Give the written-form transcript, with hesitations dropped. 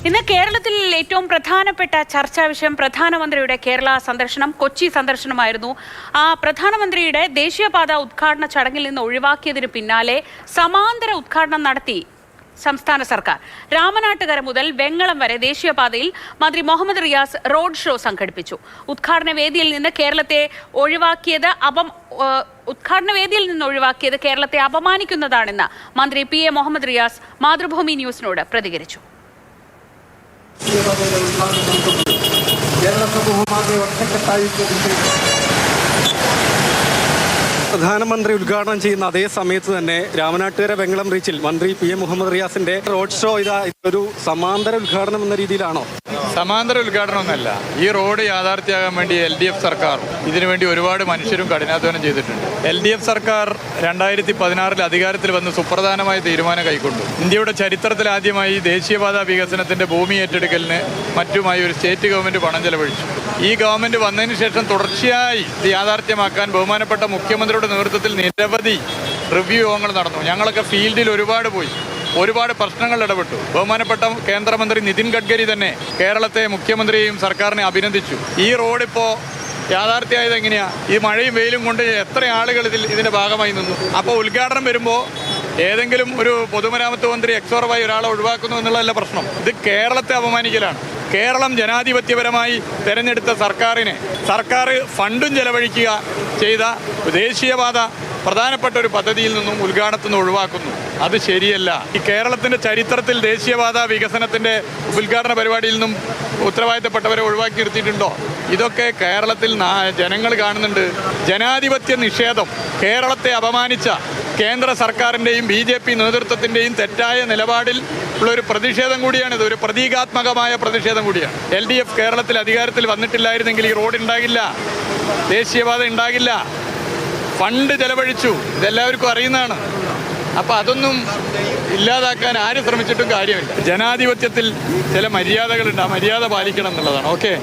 ഇന്ന് കേരളത്തിൽ ഏറ്റവും പ്രധാനപ്പെട്ട ചർച്ചാ വിഷയം പ്രധാനമന്ത്രിയുടെ കേരള സന്ദർശനം, കൊച്ചി സന്ദർശനമായിരുന്നു. ആ പ്രധാനമന്ത്രിയുടെ ദേശീയപാത ഉദ്ഘാടന ചടങ്ങിൽ നിന്ന് ഒഴിവാക്കിയതിന് പിന്നാലെ സമാന്തര ഉദ്ഘാടനം നടത്തി സംസ്ഥാന സർക്കാർ. രാമനാട്ടുകര മുതൽ വെങ്ങളം വരെ ദേശീയപാതയിൽ മന്ത്രി മുഹമ്മദ് റിയാസ് റോഡ് ഷോ സംഘടിപ്പിച്ചു. ഉദ്ഘാടന വേദിയിൽ നിന്ന് ഒഴിവാക്കിയത് കേരളത്തെ അപമാനിക്കുന്നതാണെന്ന് മന്ത്രി PA മുഹമ്മദ് റിയാസ് മാതൃഭൂമി ന്യൂസിനോട് പ്രതികരിച്ചു. പ്രധാനമന്ത്രി ഉദ്ഘാടനം ചെയ്യുന്ന അതേ സമയത്ത് തന്നെ രാമനാട്ടുകര വെങ്ങളം റീച്ചിൽ മന്ത്രി PA മുഹമ്മദ് റിയാസിന്റെ റോഡ് ഷോ ഇതൊരു സമാന്തര ഉദ്ഘാടനം എന്ന രീതിയിലാണോ? സമാന്തര ഉദ്ഘാടനമൊന്നല്ല. ഈ റോഡ് യാഥാർത്ഥ്യമാകാൻ വേണ്ടി LDF സർക്കാർ ഇതിനുവേണ്ടി ഒരുപാട് മനുഷ്യരും കഠിനാധ്വാനം ചെയ്തിട്ടുണ്ട്. LDF സർക്കാർ 2016 അധികാരത്തിൽ വന്ന് സുപ്രധാനമായ തീരുമാനം കൈക്കൊണ്ടു. ഇന്ത്യയുടെ ചരിത്രത്തിൽ ആദ്യമായി ദേശീയപാത വികസനത്തിന്റെ ഭൂമി ഏറ്റെടുക്കലിന് മറ്റുമായി ഒരു സ്റ്റേറ്റ് ഗവൺമെന്റ് പണം ചെലവഴിച്ചു. ഈ ഗവൺമെന്റ് വന്നതിന് ശേഷം തുടർച്ചയായി ഇത് യാഥാർത്ഥ്യമാക്കാൻ ബഹുമാനപ്പെട്ട മുഖ്യമന്ത്രിയുടെ നേതൃത്വത്തിൽ നിരവധി റിവ്യൂ യോഗങ്ങൾ നടന്നു. ഞങ്ങളൊക്കെ ഫീൽഡിൽ ഒരുപാട് പ്രശ്നങ്ങൾ ഇടപെട്ടു. ബഹുമാനപ്പെട്ട കേന്ദ്രമന്ത്രി നിതിൻ ഗഡ്കരി തന്നെ കേരളത്തെ മുഖ്യമന്ത്രിയെയും സർക്കാരിനെ അഭിനന്ദിച്ചു. ഈ റോഡ് ഇപ്പോൾ യാഥാർത്ഥ്യമായത് എങ്ങനെയാ? ഈ മഴയും വെയിലും കൊണ്ട് എത്ര ആളുകൾ ഇതിന്റെ ഭാഗമായി നിന്നു. അപ്പോൾ ഉദ്ഘാടനം വരുമ്പോൾ ഏതെങ്കിലും ഒരു പൊതുമരാമത്ത് മന്ത്രി എക്സോറവായി ഒരാളെ ഒഴിവാക്കുന്നു എന്നുള്ളതല്ല പ്രശ്നം. ഇത് കേരളത്തെ അപമാനിക്കലാണ്. കേരളം ജനാധിപത്യപരമായി തെരഞ്ഞെടുത്ത സർക്കാർ ഫണ്ടും ചെലവഴിക്കുക ചെയ്ത ദേശീയപാത പ്രധാനപ്പെട്ട ഒരു പദ്ധതിയിൽ നിന്നും ഉദ്ഘാടനത്തിൽ നിന്ന് ഒഴിവാക്കുന്നു. അത് ശരിയല്ല. ഈ കേരളത്തിന്റെ ചരിത്രത്തിൽ ദേശീയപാത വികസനത്തിന്റെ ഉദ്ഘാടന പരിപാടിയിൽ നിന്നും ഉത്തരവാദിത്തപ്പെട്ടവരെ ഒഴിവാക്കി നിർത്തിയിട്ടുണ്ടോ? ഇതൊക്കെ കേരളത്തിൽ ജനങ്ങൾ കാണുന്നുണ്ട്. ജനാധിപത്യ നിഷേധം, കേരളത്തെ അപമാനിച്ച കേന്ദ്ര സർക്കാരിൻ്റെയും BJP നേതൃത്വത്തിൻ്റെയും തെറ്റായ നിലപാടിൽ ഉള്ള ഒരു പ്രതിഷേധം കൂടിയാണിത്. ഒരു പ്രതീകാത്മകമായ പ്രതിഷേധം കൂടിയാണ്. LDF കേരളത്തിൽ അധികാരത്തിൽ വന്നിട്ടില്ലായിരുന്നെങ്കിൽ ഈ റോഡ് ഉണ്ടാകില്ല, ദേശീയപാത ഉണ്ടാകില്ല. ഫണ്ട് ചെലവഴിച്ചു, ഇതെല്ലാവർക്കും അറിയുന്നതാണ്. അപ്പം അതൊന്നും ഇല്ലാതാക്കാൻ ആര് ശ്രമിച്ചിട്ടും കാര്യമില്ല. ജനാധിപത്യത്തിൽ ചില മര്യാദകളുണ്ട്, ആ മര്യാദ പാലിക്കണം എന്നുള്ളതാണ്. ഓക്കെ.